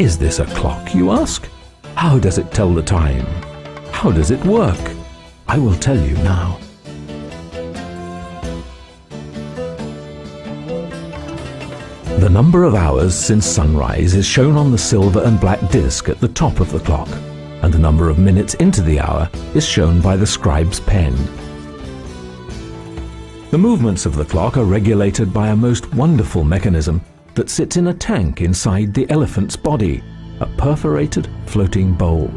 Is this a clock, you ask? How does it tell the time? How does it work? I will tell you now. The number of hours since sunrise is shown on the silver and black disc at the top of the clock, and the number of minutes into the hour is shown by the scribe's pen. The movements of the clock are regulated by a most wonderful mechanism that sits in a tank inside the elephant's body, a perforated floating bowl.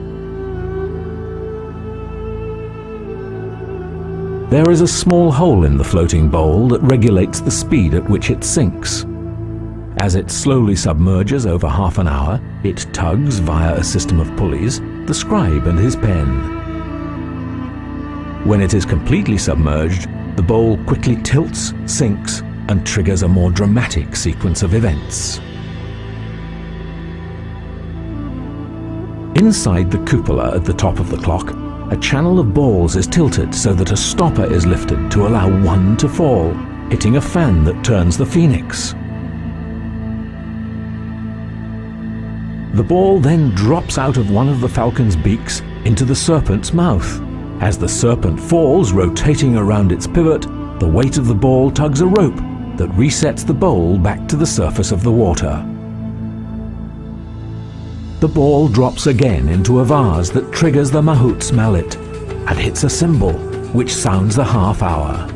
There is a small hole in the floating bowl that regulates the speed at which it sinks. As it slowly submerges over half an hour, it tugs via a system of pulleys the scribe and his pen. When it is completely submerged, the bowl quickly tilts, sinks, and triggers a more dramatic sequence of events. Inside the cupola at the top of the clock, a channel of balls is tilted so that a stopper is lifted to allow one to fall, hitting a fan that turns the phoenix. The ball then drops out of one of the falcon's beaks into the serpent's mouth. As the serpent falls, rotating around its pivot, the weight of the ball tugs a rope that resets the bowl back to the surface of the water. The ball drops again into a vase that triggers the mahout's mallet and hits a cymbal, which sounds the half hour.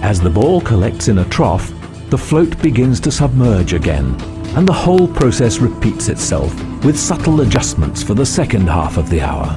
As the ball collects in a trough, the float begins to submerge again, and the whole process repeats itself with subtle adjustments for the second half of the hour.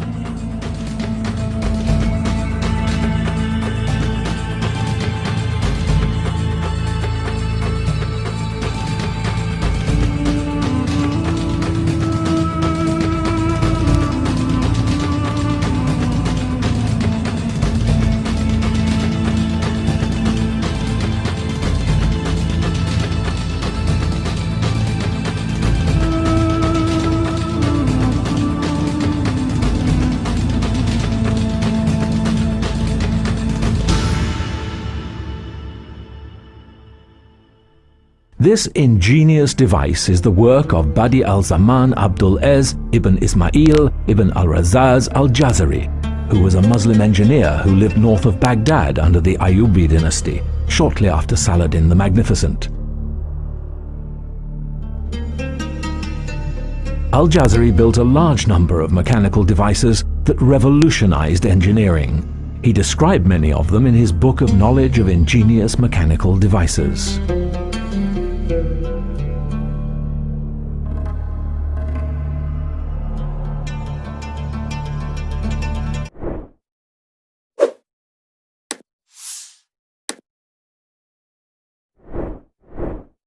This ingenious device is the work of Badi al-Zaman Abdul Ez ibn Ismail ibn al-Razaz al-Jazari, who was a Muslim engineer who lived north of Baghdad under the Ayyubi dynasty, shortly after Saladin the Magnificent. Al-Jazari built a large number of mechanical devices that revolutionized engineering. He described many of them in his book of knowledge of ingenious mechanical devices.